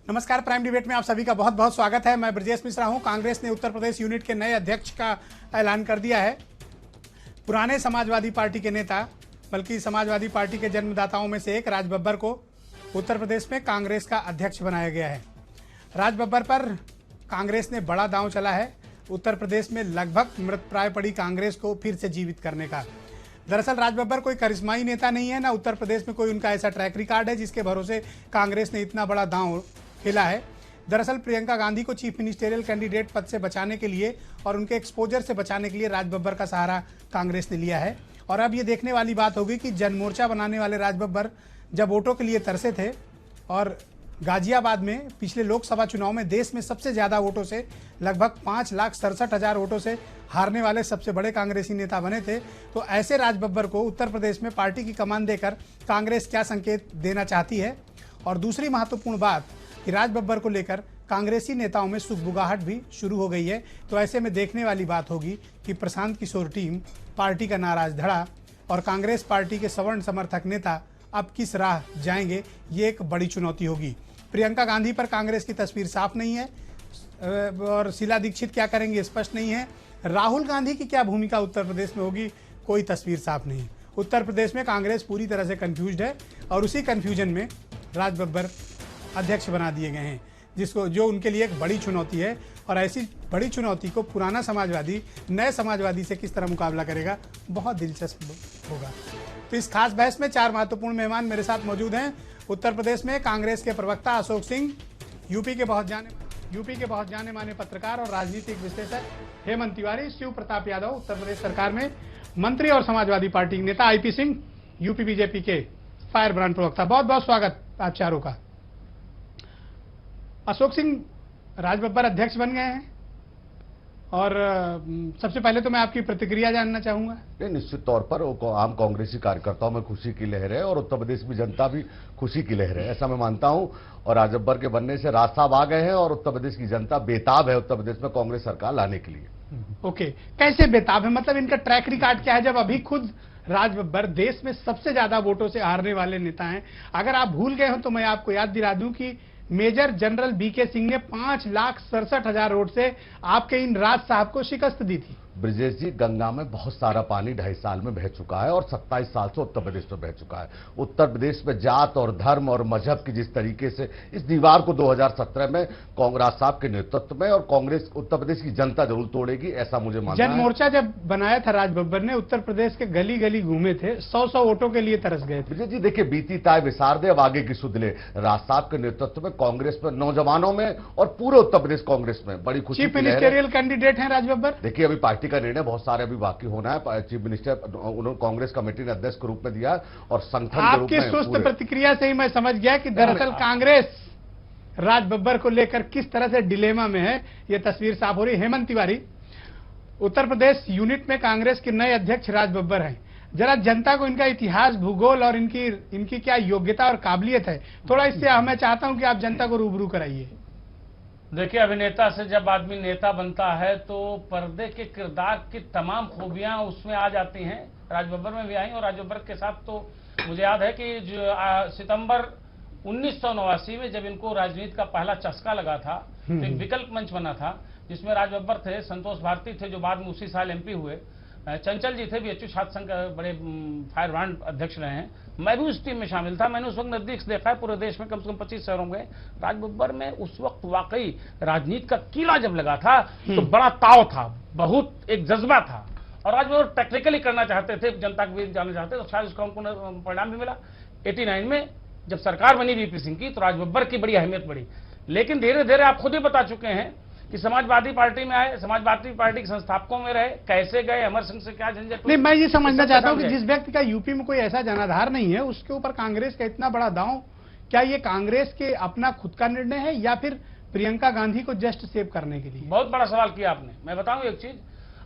नमस्कार, prime debate में आप सभी का बहुत बहुत स्वागत है। मैं ब्रजेश मिश्रा हूं। कांग्रेस ने उत्तर प्रदेश यूनिट के नए अध्यक्ष का ऐलान कर दिया है। पुराने समाजवादी पार्टी के नेता, बल्कि समाजवादी पार्टी के जन्मदाताओं में से एक राज बब्बर को उत्तर प्रदेश में कांग्रेस का अध्यक्ष बनाया गया है। राज बब्बर पर कांग्रेस ने बड़ा दांव चला है, उत्तर प्रदेश में लगभग मृतप्राय पड़ी कांग्रेस को फिर से जीवित करने का। दरअसल राज बब्बर कोई करिश्माई नेता नहीं है, ना उत्तर प्रदेश में कोई उनका ऐसा ट्रैक रिकॉर्ड है जिसके भरोसे कांग्रेस ने इतना बड़ा दांव खेला है। दरअसल प्रियंका गांधी को चीफ मिनिस्टेरियल कैंडिडेट पद से बचाने के लिए और उनके एक्सपोजर से बचाने के लिए राज बब्बर का सहारा कांग्रेस ने लिया है। और अब ये देखने वाली बात होगी कि जनमोर्चा बनाने वाले राज बब्बर जब वोटों के लिए तरसे थे और गाजियाबाद में पिछले लोकसभा चुनाव में देश में सबसे ज़्यादा वोटों से लगभग 5,67,000 वोटों से हारने वाले सबसे बड़े कांग्रेसी नेता बने थे, तो ऐसे राज बब्बर को उत्तर प्रदेश में पार्टी की कमान देकर कांग्रेस क्या संकेत देना चाहती है। और दूसरी महत्वपूर्ण बात कि राज बब्बर को लेकर कांग्रेसी नेताओं में सुगबुगाहट भी शुरू हो गई है। तो ऐसे में देखने वाली बात होगी कि प्रशांत किशोर टीम, पार्टी का नाराज धड़ा और कांग्रेस पार्टी के सवर्ण समर्थक नेता अब किस राह जाएंगे, ये एक बड़ी चुनौती होगी। प्रियंका गांधी पर कांग्रेस की तस्वीर साफ नहीं है और शीला दीक्षित क्या करेंगे स्पष्ट नहीं है। राहुल गांधी की क्या भूमिका उत्तर प्रदेश में होगी, कोई तस्वीर साफ नहीं। उत्तर प्रदेश में कांग्रेस पूरी तरह से कंफ्यूज्ड है और उसी कंफ्यूजन में राज बब्बर अध्यक्ष बना दिए गए हैं, जो उनके लिए एक बड़ी चुनौती है। और ऐसी बड़ी चुनौती को पुराना समाजवादी नए समाजवादी से किस तरह मुकाबला करेगा, बहुत दिलचस्प होगा। तो इस खास बहस में 4 महत्वपूर्ण मेहमान मेरे साथ मौजूद हैं। उत्तर प्रदेश में कांग्रेस के प्रवक्ता अशोक सिंह, यूपी के बहुत जाने माने पत्रकार और राजनीतिक विश्लेषक हेमंत तिवारी, शिव प्रताप यादव उत्तर प्रदेश सरकार में मंत्री और समाजवादी पार्टी के नेता आईपी सिंह, यूपी बीजेपी के फायर ब्रांड प्रवक्ता। बहुत बहुत स्वागत आप चारों का। अशोक सिंह, राज बब्बर अध्यक्ष बन गए हैं और सबसे पहले तो मैं आपकी प्रतिक्रिया जानना चाहूंगा। निश्चित तौर पर आम कांग्रेसी कार्यकर्ताओं में खुशी की लहर है और उत्तर प्रदेश में जनता भी खुशी की लहर है, ऐसा मैं मानता हूं। और राज बब्बर के बनने से राज साहब आ गए हैं और उत्तर प्रदेश की जनता बेताब है उत्तर प्रदेश में कांग्रेस सरकार लाने के लिए। ओके, कैसे बेताब है, मतलब इनका ट्रैक रिकॉर्ड क्या है, जब अभी खुद राज बब्बर देश में सबसे ज्यादा वोटों से हारने वाले नेता हैं। अगर आप भूल गए हो तो मैं आपको याद दिला दूं कि मेजर जनरल बीके सिंह ने 5,67,000 वोट से आपके इन राज साहब को शिकस्त दी थी। ब्रजेश जी, गंगा में बहुत सारा पानी 2.5 साल में बह चुका है और 27 साल से उत्तर प्रदेश में बह चुका है। उत्तर प्रदेश में जात और धर्म और मजहब की जिस तरीके से इस दीवार को 2017 में कांग्रेस साहब के नेतृत्व में और कांग्रेस उत्तर प्रदेश की जनता जरूर तोड़ेगी, ऐसा मुझे मानना है। जनमोर्चा जब बनाया था राज बब्बर ने, उत्तर प्रदेश के गली गली घूमे थे, 100 वोटों के लिए तरस गए थे। ब्रजेश जी देखिए, बीती ताय विसार दे, अब आगे की सुध ले। राज साहब के नेतृत्व में कांग्रेस में, नौजवानों में और पूरे उत्तर प्रदेश कांग्रेस में बड़ी खुशी। चीफ मिनिस्टेरियल कैंडिडेट है राज बब्बर। देखिए, अभी पार्टी का निर्णय बहुत सारे अभी बाकी होना है। चीफ मिनिस्टर उन्होंने कांग्रेस कमेटी ने अध्यक्ष के रूप में दिया और संगठन के रूप में। आपकी सुस्त प्रतिक्रिया से ही मैं समझ गया कि दरअसल कांग्रेस राज बब्बर को लेकर किस तरह से डिलेमा में है, यह तस्वीर साफ हो रही है। हेमंत तिवारी, उत्तर प्रदेश यूनिट में कांग्रेस के नए अध्यक्ष राज बब्बर हैं, जरा जनता को इनका इतिहास, भूगोल और इनकी क्या योग्यता और काबिलियत है, थोड़ा इससे मैं चाहता हूं कि आप जनता को रूबरू कराइए। देखिए, अभिनेता से जब आदमी नेता बनता है तो पर्दे के किरदार की तमाम खूबियां उसमें आ जाती हैं। राज बब्बर में भी आई और राज बब्बर के साथ तो मुझे याद है कि जो सितंबर 1989 में जब इनको राजनीति का पहला चस्का लगा था तो एक विकल्प मंच बना था जिसमें राज बब्बर थे, संतोष भारती थे जो बाद में उसी साल एमपी हुए, चंचल जी थे, बीएचयू छात्र संघ के बड़े फायर ब्रांड अध्यक्ष रहे हैं। मैं भी उस टीम में शामिल था। मैंने उस वक्त नजदीक से देखा है, पूरे देश में कम से कम 25 शहरों में। राज बब्बर में उस वक्त वाकई राजनीति का कीला जब लगा था तो बड़ा ताव था, बहुत एक जज्बा था और राज बब्बर प्रैक्टिकली करना चाहते थे, जनता के बीच जाना चाहते, तो शायद उसका उनको परिणाम भी मिला। 89 में जब सरकार बनी वीपी सिंह की तो राज बब्बर की बड़ी अहमियत बढ़ी, लेकिन धीरे धीरे आप खुद ही बता चुके हैं कि समाजवादी पार्टी में आए, समाजवादी पार्टी के संस्थापकों में रहे, कैसे गए, अमर सिंह से क्या झंझट। नहीं, मैं ये समझना चाहता हूं कि जिस व्यक्ति का यूपी में कोई ऐसा जनाधार नहीं है उसके ऊपर कांग्रेस का इतना बड़ा दांव, क्या ये कांग्रेस के अपना खुद का निर्णय है या फिर प्रियंका गांधी को जस्ट सेव करने के लिए? बहुत बड़ा सवाल किया आपने। मैं बताऊं एक चीज,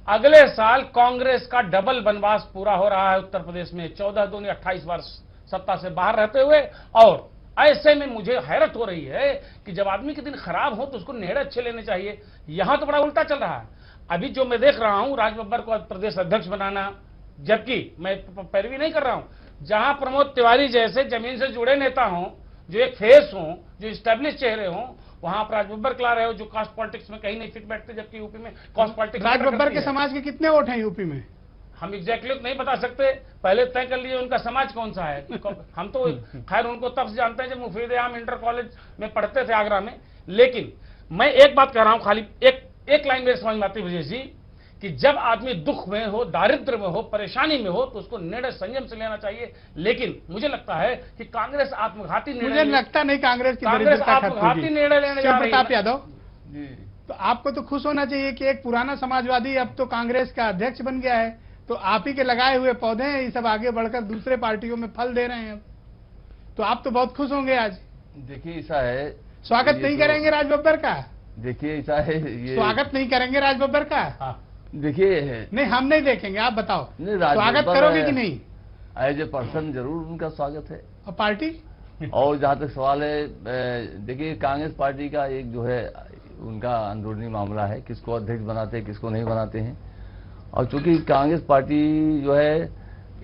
अगले साल कांग्रेस का डबल वनवास पूरा हो रहा है उत्तर प्रदेश में, 14 दूनी 28 वर्ष सत्ता से बाहर रहते हुए। और ऐसे में मुझे हैरत हो रही है कि जब आदमी के दिन खराब हो तो उसको नेड़े अच्छे लेने चाहिए, यहां तो बड़ा उल्टा चल रहा है। अभी जो मैं देख रहा हूं, राज बब्बर को प्रदेश अध्यक्ष बनाना, जबकि मैं पैरवी नहीं कर रहा हूं, जहां प्रमोद तिवारी जैसे जमीन से जुड़े नेता हों जो एक फेस हो, जो स्टैब्लिश चेहरे हो, वहां आप राज बब्बर ला रहे हो जो कास्ट पॉलिटिक्स में कहीं नहीं फिट बैठते, जबकि यूपी में कास्ट पॉलिटिक्स राज बब्बर के समाज के कितने वोट हैं यूपी में? हम एग्जैक्टली नहीं बता सकते, पहले तय कर लिए उनका समाज कौन सा है। हम तो खैर उनको तब से जानते हैं जब मुफीद आम इंटर कॉलेज में पढ़ते थे आगरा में। लेकिन मैं एक बात कह रहा हूं, खाली एक लाइन मेरे समझ में आती है ब्रजेश जी, कि जब आदमी दुख में हो, दारिद्र में हो, परेशानी में हो, तो उसको निर्णय संयम से लेना चाहिए। लेकिन मुझे लगता है कि कांग्रेस आत्मघाती निर्णय, मुझे लगता नहीं कांग्रेस आत्मघाती निर्णय लेने जा रही है। प्रताप यादव तो आपको तो खुश होना चाहिए कि एक पुराना समाजवादी अब तो कांग्रेस का अध्यक्ष बन गया है, तो आप ही के लगाए हुए पौधे हैं, ये सब आगे बढ़कर दूसरे पार्टियों में फल दे रहे हैं, तो आप तो बहुत खुश होंगे आज। देखिए ऐसा है, स्वागत नहीं करेंगे राज बब्बर का? देखिए ऐसा है, ये स्वागत नहीं करेंगे राज बब्बर का? देखिए नहीं, हम नहीं देखेंगे, आप बताओ नहीं, स्वागत करोगे कि नहीं? एज ए पर्सन जरूर उनका स्वागत है। और पार्टी? और जहां तक सवाल है, देखिए कांग्रेस पार्टी का एक जो है उनका अंदरूनी मामला है, किसको अध्यक्ष बनाते हैं, किसको नहीं बनाते हैं। और चूंकि कांग्रेस पार्टी जो है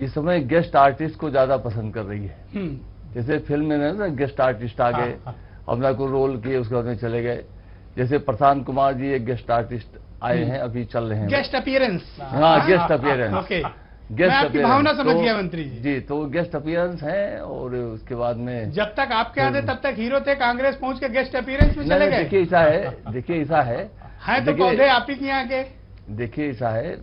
इस समय गेस्ट आर्टिस्ट को ज्यादा पसंद कर रही है। जैसे फिल्म में ना गेस्ट आर्टिस्ट आ गए, अपना कोई रोल किए, उसके बाद में चले गए। जैसे प्रशांत कुमार जी एक गेस्ट आर्टिस्ट आए हैं, अभी चल रहे हैं गेस्ट अपीयरेंस। हाँ, गेस्ट अपीयरेंस। ओके, गेस्ट मैं आपकी भावना समझ गया मंत्री जी। तो गेस्ट अपीयरेंस है, और उसके बाद में जब तक आपके यहाँ थे तब तक हीरो थे, कांग्रेस पहुंच के गेस्ट अपीयरेंस में चले गए। देखिए ऐसा है, देखिए ऐसा है तो पौधे आप ही के यहाँ के। देखिए ऐसा है,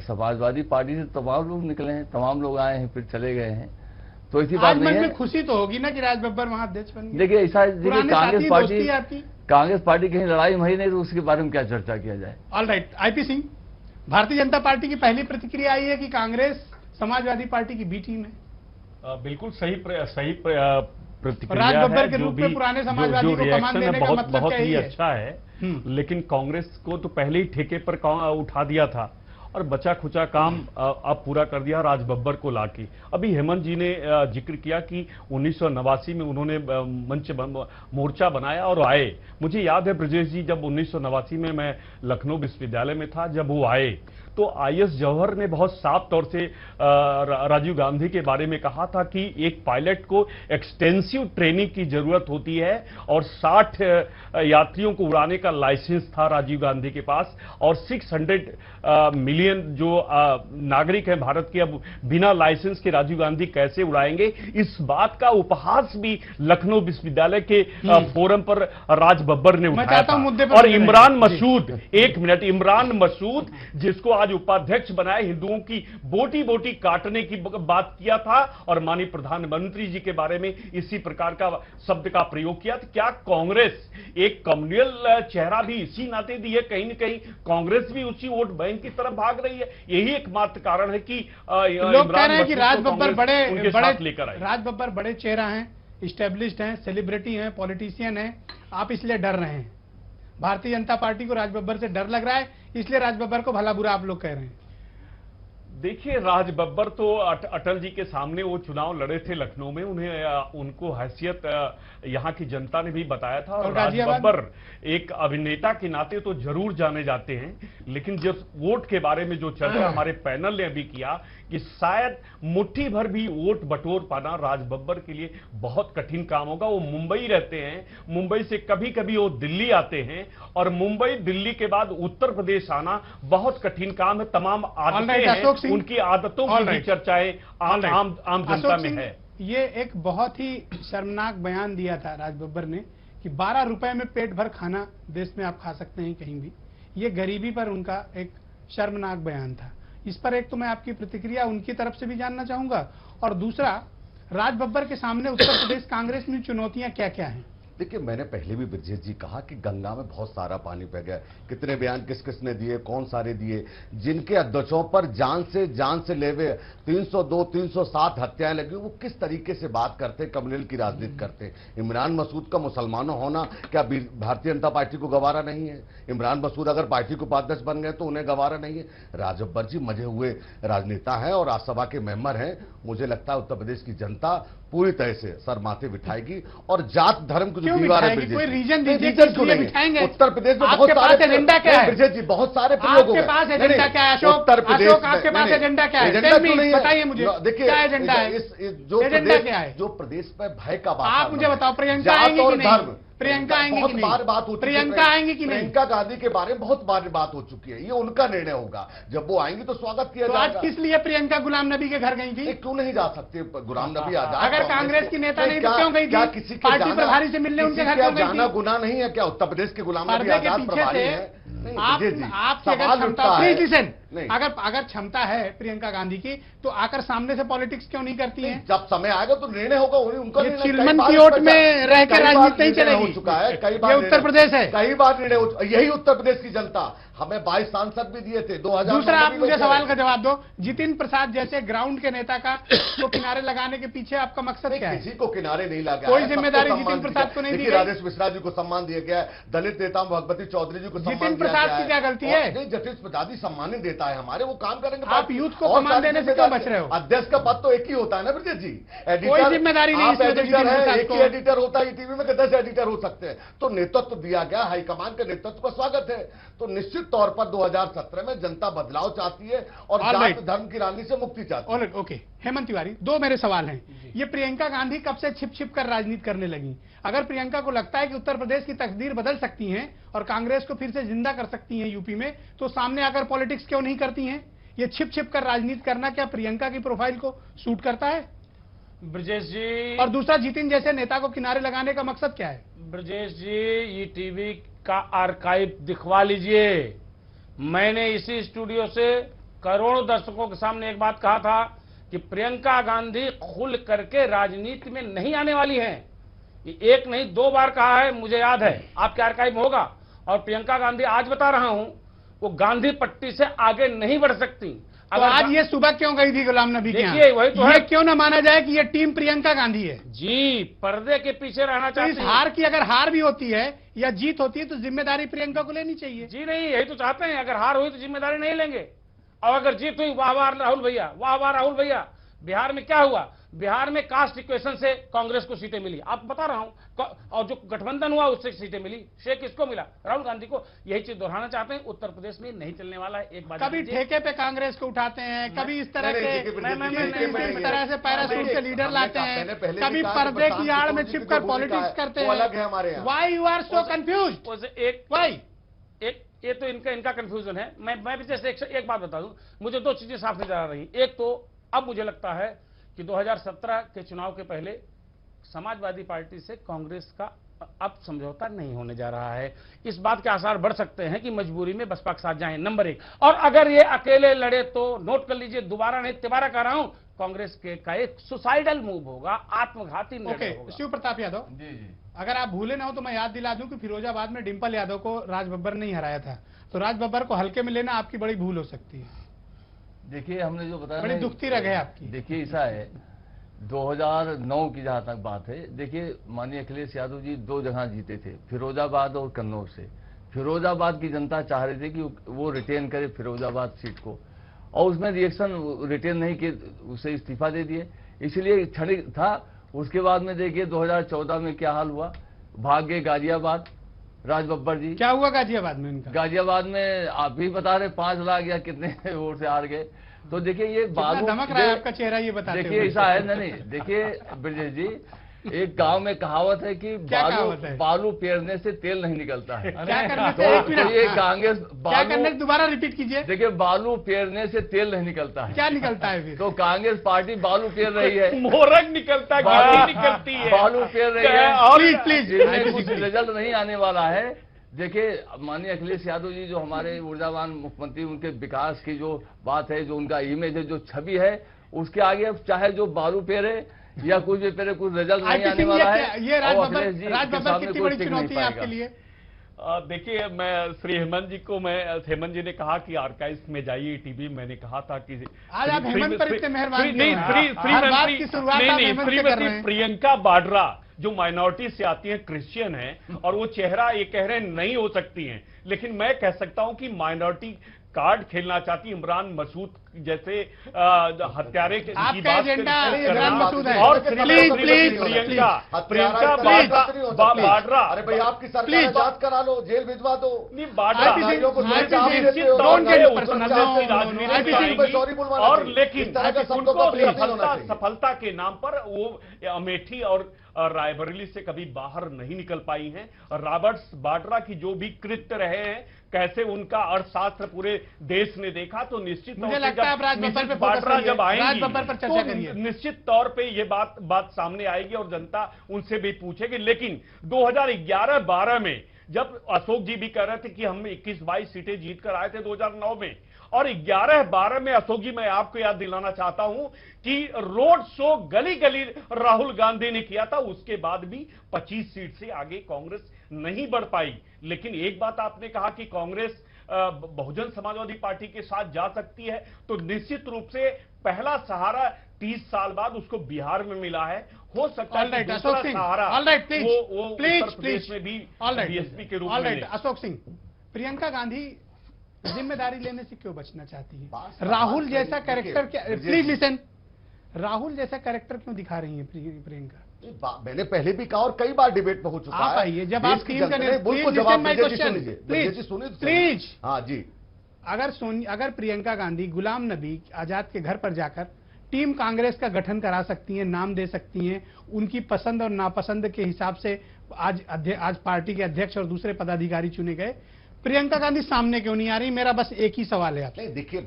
समाजवादी पार्टी से तमाम लोग निकले हैं, तमाम लोग आए हैं, फिर चले गए हैं, तो ऐसी बात नहीं है। खुशी तो होगी ना कि राज बब्बर वहाँ अध्यक्ष बन गए। देखिए ऐसा है, देखिए कांग्रेस पार्टी कहीं लड़ाई में ही नहीं, तो उसके बारे में क्या चर्चा किया जाए। All right, IP Singh, Bharatiya Janata party की पहली प्रतिक्रिया आई है कि कांग्रेस समाजवादी पार्टी की बी टीम है। बिल्कुल सही प्रतिक्रिया राज बब्बर है। के रूप में पुराने जो समाजवादी को कमान देने का मतलब बहुत क्या ही है? अच्छा है, लेकिन कांग्रेस को तो पहले ही ठेके पर उठा दिया था और बचा खुचा काम अब पूरा कर दिया राज बब्बर को लाके। अभी हेमंत जी ने जिक्र किया कि 1989 में उन्होंने मंच मोर्चा बनाया और आए। मुझे याद है ब्रजेश जी, जब 1989 में मैं लखनऊ विश्वविद्यालय में था, जब वो आए तो आईएस जौहर ने बहुत साफ तौर से राजीव गांधी के बारे में कहा था कि एक पायलट को एक्सटेंसिव ट्रेनिंग की जरूरत होती है, और 60 यात्रियों को उड़ाने का लाइसेंस था राजीव गांधी के पास, और 600 मिलियन जो नागरिक हैं भारत के, अब बिना लाइसेंस के राजीव गांधी कैसे उड़ाएंगे। इस बात का उपहास भी लखनऊ विश्वविद्यालय के फोरम पर राज बब्बर ने उठाया था। और इमरान मसूद, एक मिनट, इमरान मसूद जिसको आज उपाध्यक्ष बनाए, हिंदुओं की बोटी बोटी काटने की बात किया था, और माननीय प्रधानमंत्री जी के बारे में इसी प्रकार का शब्द का प्रयोग किया। तो क्या कांग्रेस एक कम्युनल चेहरा भी इसी नाते दी है? कहीं न कहीं कांग्रेस भी उसी वोट बैंक की तरफ भाग रही है। यही एकमात्र कारण है कि लोग कह रहे हैं कि राज बब्बर बड़े राज बब्बर बड़े चेहरा हैं, स्टैब्लिश्ड हैं, सेलिब्रिटी हैं, पॉलिटिशियन हैं, आप इसलिए डर रहे हैं। भारतीय जनता पार्टी को राज बब्बर से डर लग रहा है, इसलिए राज बब्बर को भला बुरा आप लोग कह रहे हैं। देखिए, राज बब्बर तो अटल जी के सामने वो चुनाव लड़े थे लखनऊ में, उनको हैसियत यहाँ की जनता ने भी बताया था। और राज बब्बर एक अभिनेता के नाते तो जरूर जाने जाते हैं, लेकिन जब वोट के बारे में जो चर्चा हमारे पैनल ने अभी किया कि शायद मुट्ठी भर भी वोट बटोर पाना राज बब्बर के लिए बहुत कठिन काम होगा। वो मुंबई रहते हैं, मुंबई से कभी कभी वो दिल्ली आते हैं, और मुंबई दिल्ली के बाद उत्तर प्रदेश आना बहुत कठिन काम है। तमाम आदतें हैं, उनकी आदतों की भी चर्चाएं आम जनता में है। ये एक बहुत ही शर्मनाक बयान दिया था राज बब्बर ने कि 12 रुपए में पेट भर खाना देश में आप खा सकते हैं कहीं भी। ये गरीबी पर उनका एक शर्मनाक बयान था। इस पर एक तो मैं आपकी प्रतिक्रिया उनकी तरफ से भी जानना चाहूंगा, और दूसरा, राज बब्बर के सामने उत्तर प्रदेश कांग्रेस में चुनौतियां क्या क्या हैं? देखिए, मैंने पहले भी ब्रजेश जी कहा कि गंगा में बहुत सारा पानी बह गया। कितने बयान किस किस ने दिए, कौन सारे दिए, जिनके अध्यक्षों पर जान से लेवे 302 307 हत्याएं लगी, वो किस तरीके से बात करते, कम्युनल की राजनीति करते। इमरान मसूद का मुसलमानों होना क्या भारतीय जनता पार्टी को गवारा नहीं है? इमरान मसूद अगर पार्टी के उपाध्यक्ष बन गए तो उन्हें गवारा नहीं है? राज बब्बर जी मजे हुए राजनेता हैं और राज्यसभा के मेंबर हैं। मुझे लगता है उत्तर प्रदेश की जनता पूरी तरह से सर माथे बिठाएगी, और जात धर्म की क्यों दीवारें बिठाएगी? कोई रीजन नहीं, दीजिए, रीजन किस क्यों लिए नहीं? बिठाएंगे? उत्तर प्रदेश में आपके बहुत पास सारे एजेंडा क्या है? ब्रजेश जी, बहुत सारे प्रयोग हो आपके गए। पास नहीं, एजेंडा नहीं, क्या है? अशोक, उत्तर प्रदेश अशोक, में- आपके पास नहीं, नहीं, एजेंडा क्या है? एजेंडा Tell क्यों me, नहीं है? बताइए मुझे, देखिए, क्या एजेंडा है? जो एजेंडा प्रदेश क्या है? जो प्रदेश में भय का आप वातावरण मुझे बताओ, है, प्रियंका जात आएंगी और कि नहीं? धर्म, प्रियंका आएंगी कि बहुत नहीं? बार बात हो चुकी है। प्रियंका आएंगी कि नहीं? प्रियंका गांधी के बारे में बहुत बार बात हो चुकी है, ये उनका निर्णय होगा, जब वो आएंगी तो स्वागत किया तो आज जाएगा। किस लिए प्रियंका गुलाम नबी के घर गई थी? ये क्यों नहीं जा सकते गुलाम नबी आजाद? अगर कांग्रेस की नेता नहीं तो क्यों गई थी? क्या किसी के पार्टी जाना- प्रभारी से मिलने उनके किसी घर के क्यों गई जाना थी? गुनाह नहीं है क्या? उत्तर प्रदेश के गुलाम नबी पर्दे के आजाद पीछे प्रभारी से हैं। नहीं, आप विजय जी, आपकी अगर सवाल क्षमता, उठता है। प्लीज लिसन, नहीं। अगर क्षमता है प्रियंका गांधी की, तो आकर सामने से पॉलिटिक्स क्यों नहीं करती हैं? जब समय आएगा तो निर्णय होगा, उनका ये निर्णय। चिलमन कई बार की इस ओट पर में रह के कई बार राजनीति नहीं निर्णय हो चलेगी। चुका है, कई बार ये उत्तर प्रदेश है। कई बार निर्णय हो, यही उत्तर प्रदेश की जनता हमें 22 सांसद भी दिए थे 2000। दूसरा, आप मुझे सवाल का जवाब दो, जितिन प्रसाद जैसे ग्राउंड के नेता का को किनारे लगाने के पीछे आपका मकसद क्या है? किसी को किनारे नहीं लगा कोई है, सबको जिम्मेदारी सम्मान जितिन दिया। प्रसाद को नहीं दी देखिए, गई। राजेश मिश्रा जी को सम्मान दिया गया है, दलित नेता भगवती चौधरी जी को सम्मान जितिन दिया प्रसाद गया की है। क्या गलती और है? नहीं, जटिल प्रसाद सम्मानित देता है हमारे, वो काम करेंगे। आप पार्टी- यूथ को और सम्मान सारी देने से क्यों जिम्मेदारी- बच रहे हो? अध्यक्ष का पद तो एक ही होता है ना ब्रजेश जी। कोई जिम्मेदारी नहीं आप इसमें तो एडिटर जितिन है, प्रसाद एक को। ही एडिटर होता है, टीवी में 10 एडिटर हो सकते हैं। तो नेतृत्व दिया गया, हाईकमान के नेतृत्व का स्वागत है। तो निश्चित तौर पर 2017 में जनता बदलाव चाहती है और All जात right. धर्म की राजनीति से मुक्ति चाहती है। ओके, हेमंत तिवारी, दो मेरे सवाल हैं। ये प्रियंका गांधी कब से छिप छिप कर राजनीति करने लगी? अगर प्रियंका को लगता है कि उत्तर प्रदेश की तकदीर बदल सकती हैं और कांग्रेस को फिर से जिंदा कर सकती हैं यूपी में, तो सामने आकर पॉलिटिक्स क्यों नहीं करती हैं? ये छिप छिप कर राजनीति करना क्या प्रियंका की प्रोफाइल को सूट करता है? ब्रजेश जी, और दूसरा, जितिन जैसे नेता को किनारे लगाने का मकसद क्या है? ब्रजेश जी, ये टीवी का आर्काइव दिखवा लीजिए। मैंने इसी स्टूडियो से करोड़ों दर्शकों के सामने एक बात कहा था कि प्रियंका गांधी खुल करके राजनीति में नहीं आने वाली हैं। ये एक नहीं 2 बार कहा है, मुझे याद है, आपके आर्काइव में होगा। और प्रियंका गांधी, आज बता रहा हूं, वो गांधी पट्टी से आगे नहीं बढ़ सकती। तो आज ये सुबह क्यों गई थी गुलाम नबी के देखिए, वही तो है। ये क्यों ना माना जाए कि ये टीम प्रियंका गांधी है? जी, पर्दे के पीछे रहना तो इस चाहती हैं। हार की अगर हार भी होती है या जीत होती है तो जिम्मेदारी प्रियंका को लेनी चाहिए। जी नहीं, यही तो चाहते हैं। अगर हार हुई तो जिम्मेदारी नहीं लेंगे, और अगर जीत हुई, वाह वाह राहुल भैया, वाह वाह राहुल भैया। बिहार में क्या हुआ? बिहार में कास्ट इक्वेशन से कांग्रेस को सीटें मिली, आप बता रहा हूं। और जो गठबंधन हुआ उससे सीटें मिली, शेख किसको मिला? राहुल गांधी को। यही चीज दोहराना चाहते हैं। उत्तर प्रदेश में नहीं चलने वाला है। एक बात कभी ठेके पे कांग्रेस को उठाते हैं, कभी इस तरह के इस तरह से पैरासूट से लीडर लाते हैं, कभी पर्दे की आड़ में छिपकर पॉलिटिक्स करते हैं। अलग है हमारे यहाँ। Why you are so confused? एक व्हाई? एक ये तो इनका कंफ्यूजन है। मैं भी जैसे एक बात बता दूं, मुझे 2 चीजें साफ नजर आ रही। एक तो अब मुझे लगता है कि 2017 के चुनाव के पहले समाजवादी पार्टी से कांग्रेस का अब समझौता नहीं होने जा रहा है। इस बात के आसार बढ़ सकते हैं कि मजबूरी में बसपा के साथ जाएं, नंबर 1। और अगर ये अकेले लड़े तो नोट कर लीजिए, दोबारा नहीं तिबारा कह रहा हूं, कांग्रेस के का एक सुसाइडल मूव होगा, आत्मघाती निर्णय होगा। शिव प्रताप यादव, जी जी, अगर आप भूले ना हो तो मैं याद दिला दूं कि फिरोजाबाद में डिंपल यादव को राज बब्बर ने ही हराया था, तो राज बब्बर को हल्के में लेना आपकी बड़ी भूल हो सकती है। देखिए हमने जो बताया बड़ी ना, दुखती रह गए आपकी। देखिए ऐसा है, 2009 की जहां तक बात है, देखिए माननीय अखिलेश यादव जी 2 जगह जीते थे, फिरोजाबाद और कन्नौज से। फिरोजाबाद की जनता चाह रही थी कि वो रिटेन करे फिरोजाबाद सीट को, और उसमें रिएक्शन रिटेन नहीं किए, उसे इस्तीफा दे दिए, इसलिए क्षणिक था। उसके बाद में देखिए 2014 में क्या हाल हुआ, भाग गए गाजियाबाद राज बब्बर जी। क्या हुआ गाजियाबाद में उनका? गाजियाबाद में आप भी बता रहे 5 लाख या कितने वोट से हार गए। तो देखिए ये बालू धमक रहा है आपका चेहरा, ये बताते देखिए हुए। ऐसा है नहीं, देखिए ब्रजेश जी, एक गांव में कहावत है कि कहावत है? बालू पेरने से तेल नहीं निकलता है। क्या करने तो से? एक मिनट, ये हाँ। कांग्रेस क्या करने से? दोबारा रिपीट कीजिए। देखिए बालू पेरने से तेल नहीं निकलता है। क्या निकलता है फिर? तो कांग्रेस पार्टी बालू पेर रही है, मोहरक निकलता है, गाड़ी निकलती है। बालू पेर रही है, और प्लीज जिसमें कुछ रिजल्ट नहीं आने वाला है। देखिए माननीय अखिलेश यादव जी जो हमारे ऊर्जावान मुख्यमंत्री, उनके विकास की जो बात है, जो उनका इमेज है, जो छवि है, उसके आगे अब चाहे जो बालू पेरे या कुछ भी पेरे, कुछ रिजल्ट नहीं आने वाला है। ये राज और बब्बर अखिलेश जी के कितनी सामने बड़ी कोई टिक नहीं चुनौती है आपके पाएगा। लिए? देखिए, मैं श्री हेमंत जी को, हेमंत जी ने कहा कि आर्काइव्स में जाइए टीवी, मैंने कहा था कि आज आप हेमंत पर इतने मेहरबान क्यों नहीं, हैं? हर बात की शुरुआत आप हेमंत से कर रहे हैं। प्रियंका वाड्रा जो माइनॉरिटी से आती हैं, क्रिश्चियन हैं, और वो चेहरा ये कह रहे हैं नहीं हो सकती हैं, लेकिन मैं कह सकता हूं कि माइनॉरिटी कार्ड खेलना चाहती, इमरान मसूद जैसे हत्यारे की आपका बात एजेंडा करना। इमरान मसूद है। और प्लीज, प्लीज, प्रियंका बाड्रा, अरे भाई आपकी सरकार है, जांच करा लो, जेल भिजवा दो। नहीं बाड्रा नारियों को IPC सुरक्षा भी देते हो, don't get नारियों को personal. सुरक्षा No, देते हो, no, no, IPC IPC को सॉरी बुलवाना और चाहिए। लेकिन इस तरह का शब्दों का उनको प्रयोग नहीं होना चाहिए। सफलता के नाम पर वो अमेठी और रायबरेली से कभी बाहर नहीं निकल पाई हैं। रॉबर्ट्स बाड्रा की जो भी कृत्य रहे हैं, कैसे उनका अर्थशास्त्र पूरे देश ने देखा, तो निश्चित मुझे लगता है आप राज बब्बर पे फोकस बाड्रा करिए। जब आएंगी राज बब्बर पर चर्चा तो करिए। निश्चित तौर पे ये बात सामने आएगी और जनता उनसे भी पूछेगी। लेकिन 2011-12 में जब अशोक जी भी कह रहे थे कि हम 21-22 सीटें जीत कर आए थे 2009 में, और 11-12 में अशोक जी मैं आपको याद दिलाना चाहता हूं कि रोड शो गली गली राहुल गांधी ने किया था, उसके बाद भी 25 सीट से आगे कांग्रेस नहीं बढ़ पाई। लेकिन एक बात आपने कहा कि कांग्रेस बहुजन समाजवादी पार्टी के साथ जा सकती है, तो निश्चित रूप से पहला सहारा 30 साल बाद उसको बिहार में मिला है। हो सकता है कि दूसरा सहारा वो उत्तर प्रदेश में भी बीएसपी के रूप में मिले। अशोक सिंह, प्रियंका गांधी जिम्मेदारी लेने से क्यों बचना चाहती है? राहुल जैसा कैरेक्टर, प्लीज लिसन, राहुल जैसा कैरेक्टर क्यों दिखा रही है प्रियंका? मैंने पहले भी कहा और कई बार डिबेट में हो चुका है। आप आइए, जब आप टीम का प्लीज, हाँ जी, अगर प्रियंका गांधी गुलाम नबी आजाद के घर पर जाकर टीम कांग्रेस का गठन करा सकती हैं, नाम दे सकती हैं, उनकी पसंद और नापसंद के हिसाब से आज पार्टी के अध्यक्ष और दूसरे पदाधिकारी चुने गए, प्रियंका गांधी सामने क्यों नहीं आ रही? मेरा बस एक ही सवाल है आपसे। नहीं देखिए,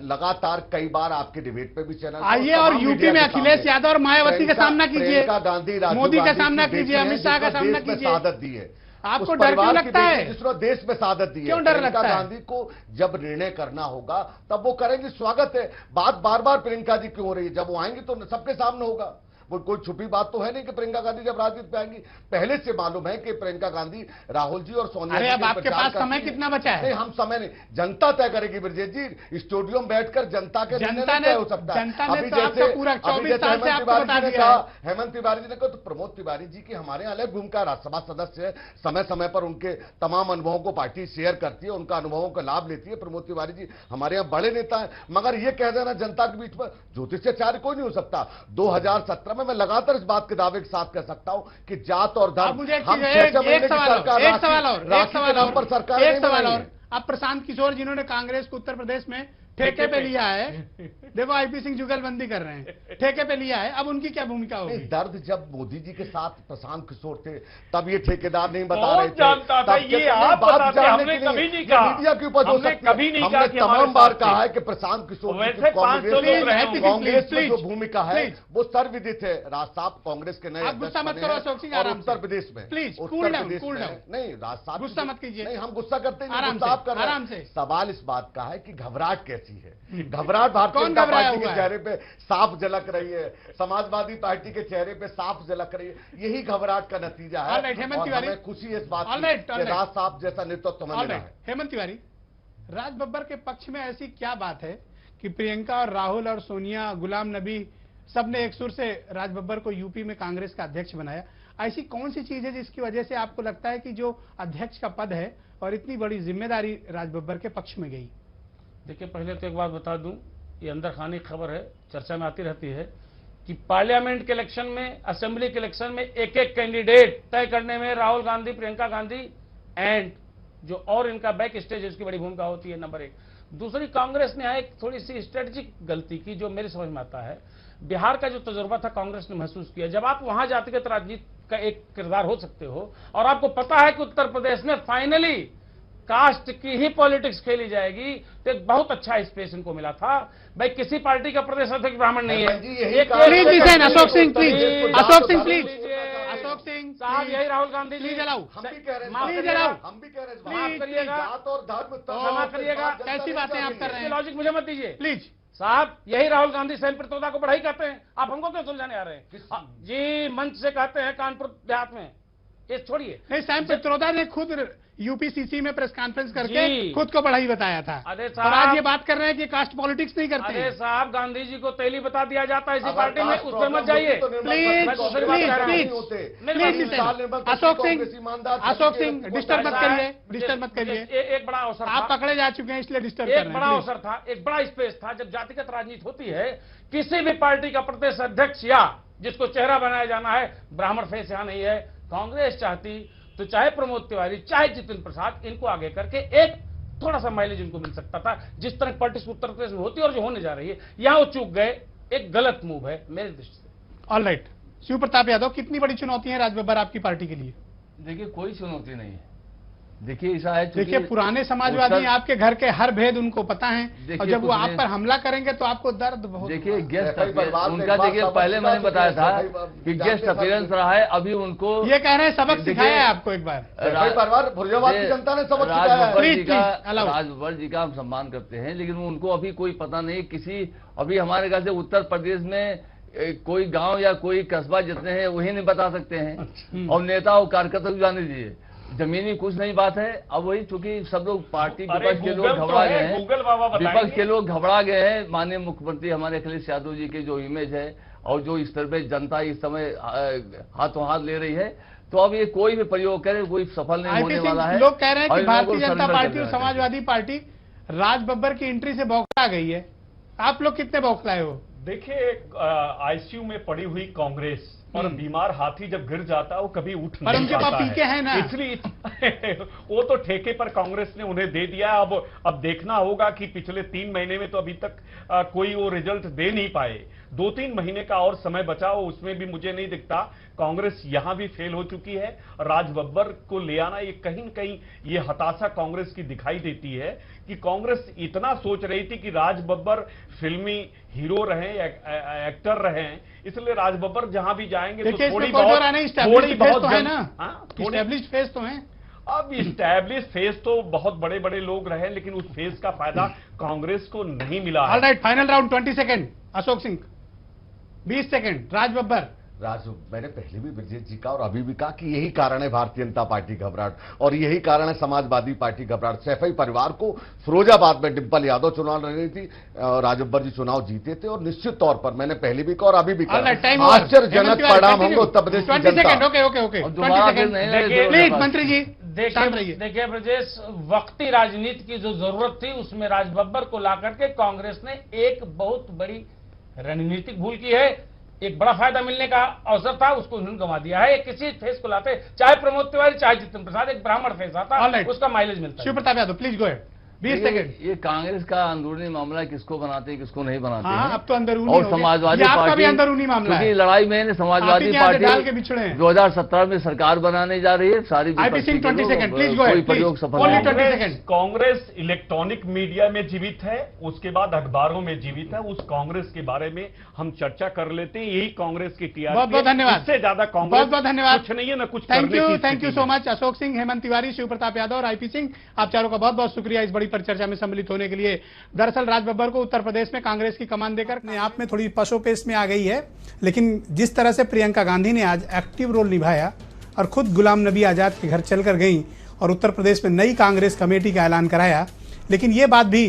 लगातार कई बार आपके डिबेट पे भी चैनल आइए और यूपी में अखिलेश यादव और मायावती का सामना कीजिए, गांधी मोदी का सामना कीजिए, अमित शाह का सामना कीजिए। शहादत दी है, आपको डर क्यों लगता है? जिसने देश में शहादत दी है, क्यों डर लगता है? गांधी को जब निर्णय करना होगा तब वो करेंगे, स्वागत है। बात बार बार प्रियंका जी क्यों हो रही है? जब वो आएंगी तो सबके सामने होगा। वो कोई छुपी बात तो है नहीं कि प्रियंका गांधी जब राजनीति पे आएंगी, पहले से मालूम है कि प्रियंका गांधी राहुल जी और सोनिया अरे जी अब आपके पास समय कितना बचा है? नहीं, हम समय नहीं, जनता तय करेगी ब्रजेश जी। स्टूडियो में बैठकर जनता के जनता तय हो सकता है। अभी जैसे पूरा 24 साल से आपको बता दिया है। हेमंत तिवारी जी ने कहा, तो प्रमोद तिवारी जी की हमारे यहाँ अलग भूमिका, राज्यसभा सदस्य है, समय समय पर उनके तमाम अनुभवों को पार्टी शेयर करती है, उनका अनुभवों का लाभ लेती है। प्रमोद तिवारी जी हमारे यहाँ बड़े नेता है, मगर ये कह देना जनता के बीच में ज्योतिषाचार्य कोई नहीं हो सकता। 2017 में मैं लगातार इस बात के दावे के साथ कह सकता हूं कि जात और धर्म, मुझे एक हम सवाल और सरकार। अब प्रशांत किशोर जिन्होंने कांग्रेस को उत्तर प्रदेश में ठेके पे लिया है, देखो आईपी सिंह जुगलबंदी कर रहे हैं, ठेके पे लिया है, अब उनकी क्या भूमिका होगी? दर्द जब मोदी जी के साथ प्रशांत किशोर थे तब ये ठेकेदार नहीं बता रहे थे, जानता था ये आप बताते, हमने कभी नहीं कहा, मीडिया के ऊपर हो सकती है। कभी नहीं कहा कि तमाम बार कहा है कि प्रशांत किशोर कांग्रेस में जो भूमिका है वो सर्वविदित है। राज साहब कांग्रेस के नए गुस्सा मत करो अशोक सिंह, आराम से। उत्तर प्रदेश में प्लीज नहीं, राज साहब गुस्सा मत कीजिए। नहीं, हम गुस्सा करते हैं, आराम से। सवाल इस बात का है कि घबराहट कैसी है? घबराहट भारतीय जनता पार्टी के चेहरे पे साफ झलक रही है, समाजवादी पार्टी के चेहरे पे साफ झलक रही है। यही घबराहट का नतीजा है और हमें खुशी है इस बात की कि राज साहब जैसा नेतृत्व हमें मिला है। हेमंत तिवारी, राज बब्बर के पक्ष में ऐसी क्या बात है कि प्रियंका और राहुल और सोनिया, गुलाम नबी सबने एक सुर से राज बब्बर को यूपी में कांग्रेस का अध्यक्ष बनाया? ऐसी कौन सी चीज है जिसकी वजह से आपको लगता है कि जो अध्यक्ष का पद है और इतनी बड़ी जिम्मेदारी राज बब्बर के पक्ष में गई? देखिए, पहले तो एक बात बता दूं, ये अंदर खाने की खबर है, चर्चा में आती रहती है कि पार्लियामेंट के इलेक्शन में, असेंबली के इलेक्शन में एक एक कैंडिडेट तय करने में राहुल गांधी, प्रियंका गांधी एंड जो और इनका बैक स्टेज है उसकी बड़ी भूमिका होती है, नंबर एक। दूसरी, कांग्रेस ने एक थोड़ी सी स्ट्रेटेजिक गलती की जो मेरी समझ में आता है। बिहार का जो तजुर्बा था कांग्रेस ने महसूस किया, जब आप वहां जातिगत राजनीति का एक किरदार हो सकते हो और आपको पता है कि उत्तर प्रदेश में फाइनली कास्ट की ही पॉलिटिक्स खेली जाएगी, तो एक बहुत अच्छा स्पेस इनको मिला था। भाई किसी पार्टी का प्रदेश अध्यक्ष ब्राह्मण नहीं है। अशोक सिंह प्लीज, अशोक सिंह प्लीज, अशोक सिंह साहब, यही राहुल गांधी प्लीज अलाउ, हम भी कह रहे हैं, प्लीज अलाउ, हम भी कह रहे हैं, माफ करिएगा, जात और धर्म क्षमा करिएगा, कैसी बातें आप कर रहे हैं? लॉजिक मुझे मत दीजिए प्लीज साहब। यही राहुल गांधी स्वयं प्रतियोगिता को बढ़ाई कहते हैं, आप हमको क्यों सुलझाने आ रहे हैं? जी मंच से कहते हैं कानपुर देहात में ये छोड़िए। नहीं, सैम पित्रोदा ने खुद यूपीसीसी में प्रेस कॉन्फ्रेंस करके जी। खुद को बढ़ाई बताया था। अरे और साहब, आज ये बात कर रहे हैं कि कास्ट पॉलिटिक्स नहीं करते अरे हैं। साहब, गांधी जी को तेली बता दिया जाता है इसी अगर पार्टी में, कास्ट उस पर प्रॉब्लम मत जाइए। होती तो निर्मल प्लीज, पटेल दूसरी कांग्रेस बात प्लीज, कर रहा हूं। प्लीज, होते। मेरी प्लीज, बात प्लीज, साल निर्मल पटेल अशोक सिंह, कांग्रेस ईमानदार अशोक थे, सिंह, वो डिस्टर्ब मत ऐसा है, करिए, डिस्टर्ब मत करिए। एक बड़ा अवसर आप था, पकड़े जा चुके हैं इसलिए डिस्टर्ब कर एक रहे बड़ा हैं। अवसर था, एक बड़ा स्पेस था जब जातिगत राजनीति होती है। किसी भी पार्टी का प्रदेश अध्यक्ष या जिसको चेहरा बनाया जाना है, ब्राह्मण फेस यहां नहीं है। कांग्रेस चाहती तो चाहे प्रमोद तिवारी, चाहे जितिन प्रसाद, इनको आगे करके एक थोड़ा सा माइलेज इनको मिल सकता था, जिस तरह पॉलिटिक्स उत्तर प्रदेश में होती है और जो होने जा रही है। यहां वो चूक गए, एक गलत मूव है मेरी दृष्टि से। ऑल राइट, शिव प्रताप यादव, कितनी बड़ी चुनौती है राजबब्बर आपकी पार्टी के लिए? देखिए कोई चुनौती नहीं है। देखिए ऐसा है, चूंकि देखिए, पुराने समाजवादी उत्तर- आपके घर के हर भेद उनको पता है, और देखिए, जब वो कुछ आप नहीं- पर हमला करेंगे तो आपको दर्द बहुत देखिए गेस्ट सफाई परिवार में उनका, एक बात देखिए समझ पहले मैंने चुके बताया हैं, था सफाई कि जानते गेस्ट हैं अपीयरेंस सब। रहा है। अभी उनको ये कह रहे हैं सबक देखिए, सिखाया है आपको एक बार। सफाई परिवार फुर्जाबाद की जनता ने सबक सिखाया है। राजबब्बर जी Please, का, please, allow. राजबब्बर जी का हम सम्मान करते हैं, लेकिन उनको अभी कोई पता नहीं किसी, अभी हमारे घर से उत्तर प्रदेश में कोई गांव या कोई कस्बा जितने हैं वही नहीं बता सकते हैं, और नेता और कार्यकर्ता को जाने दीजिए, जमीनी कुछ नहीं बात है। अब वही चूंकि सब लोग पार्टी अरे विपक्ष के लोग गूगल तो घबरा है, गए हैं, गूगल बाबा बताएंगे। विपक्ष के लोग घबरा गए हैं। माननीय मुख्यमंत्री हमारे अखिलेश यादव जी के जो इमेज है और जो इस तरह पे जनता इस समय हाथों हाथ ले रही है, तो अब ये कोई भी प्रयोग करे कोई सफल नहीं होने आईपी वाला सिंह, है। लोग कह रहे हैं और कि इन लोगों भारतीय को जनता surrender पार्टी कर और देना चाहिए। समाजवादी पार्टी राजबब्बर की एंट्री से बौखला गई है। आप लोग कितने बौखलाए हो? देखिए, आईसीयू में पड़ी हुई कांग्रेस और बीमार हाथी जब गिर जाता है वो कभी उठ पर नहीं उनके पाता पास पीके हैं ना। इसलिए वो तो ठेके पर कांग्रेस ने उन्हें दे दिया। अब देखना होगा कि पिछले 3 महीने में तो अभी तक कोई वो रिजल्ट दे नहीं पाए। 2-3 महीने का और समय बचा हो, उसमें भी मुझे नहीं दिखता। कांग्रेस यहां भी फेल हो चुकी है। राजबब्बर को ले आना, ये कहीं न कहीं ये हताशा कांग्रेस की दिखाई देती है कि कांग्रेस इतना सोच रही थी कि राजबब्बर फिल्मी हीरो रहे, एक्टर रहे, इसलिए राजबब्बर जहां भी जाएंगे तो देखिए, थोड़ी इसमें कोई दो राय नहीं, established face तो है ना, थोड़ी established face तो है। अब स्टैब्लिश फेस तो बहुत बड़े बड़े लोग रहे, लेकिन उस फेस का फायदा कांग्रेस को नहीं मिला है। All right, final round 20 second. Ashok Singh 20 second. Raj Babbar, Raju, मैंने पहले भी ब्रजेश जी का और अभी भी कहा कि यही कारण है भारतीय जनता पार्टी घबराहट, और यही कारण है समाजवादी पार्टी घबराहट। सैफई परिवार को फिरोजाबाद में डिंपल यादव चुनाव लड़ रही थी, राजबब्बर जी चुनाव जीते थे, और निश्चित तौर पर मैंने पहले भी कहा और अभी भी ऑल राइट, कहा, टाइम ओवर। आश्चर्यजनक परिणाम होंगे उत्तर प्रदेश की 20 सेकंड। जनता। ओके ओके ओके, और 20 दोबारा फिर सेकंड। नहीं लड़े देखिए, तो प्लीज बस। मंत्री जी शांत रहिए। देखिए ब्रजेश, वक्ती राजनीति की जो जरूरत थी उसमें राजबब्बर को ला करके कांग्रेस ने एक बहुत बड़ी रणनीतिक भूल की है। एक बड़ा फायदा मिलने का अवसर था, उसको उन्होंने गंवा दिया है। किसी फेस को लाते, चाहे प्रमोद तिवारी चाहे जितिन प्रसाद, एक ब्राह्मण फेस आता, All right. उसका माइलेज मिलता शिव है। Pratap Yadav, please go ahead. 20 second. ये कांग्रेस का अंदरूनी मामला है, किसको बनाते हैं किसको नहीं बनाते हाँ, हैं। अब तो अंदरूनी और हो गया। समाजवादी ये आपका पार्टी भी अंदरूनी मामला है। क्योंकि लड़ाई में आप समाजवादी ही के यहाँ से पार्टी डाल के बिछड़े हैं। 2017 में सरकार बनाने जा रही है। सारी आईपी विपक्षी सिंह, के 20 लोग, सेकंड, प्लीज गो कोई अहेड, प्रयोग प्लीज। सफल Only नहीं 20 होगा। सेकंड। कांग्रेस इलेक्ट्रॉनिक मीडिया में जीवित है, उसके बाद अखबारों में जीवित है। उस कांग्रेस के बारे में हम चर्चा कर लेते हैं। यही कांग्रेस की टीआरपी। बहुत बहुत धन्यवाद। इससे ज्यादा कांग्रेस बहुत बहुत धन्यवाद। कुछ नहीं है, ना कुछ थैंक करने यू, की थैंक यू स्थिति सो में। मच। अशोक सिंह, हेमंत तिवारी, शिव प्रताप यादव और आईपी सिंह, आप चारों का बहुत बहुत शुक्रिया इस बड़ी परिचर्चा में सम्मिलित होने के लिए। दरअसल राजबब्बर को उत्तर प्रदेश में कांग्रेस की कमान देकर अपने आप में थोड़ी पशोपेश में आ गई है, लेकिन जिस तरह से प्रियंका गांधी ने आज एक्टिव रोल निभाया और खुद गुलाम नबी आजाद के घर चलकर गई और उत्तर प्रदेश में नई कांग्रेस कमेटी का ऐलान कराया, लेकिन ये बात भी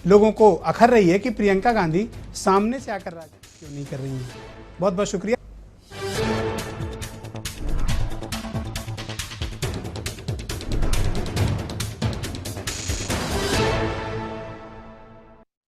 लोगों को अखर रही है कि प्रियंका गांधी सामने से आकर राजनीति क्यों नहीं कर रही है। बहुत बहुत शुक्रिया।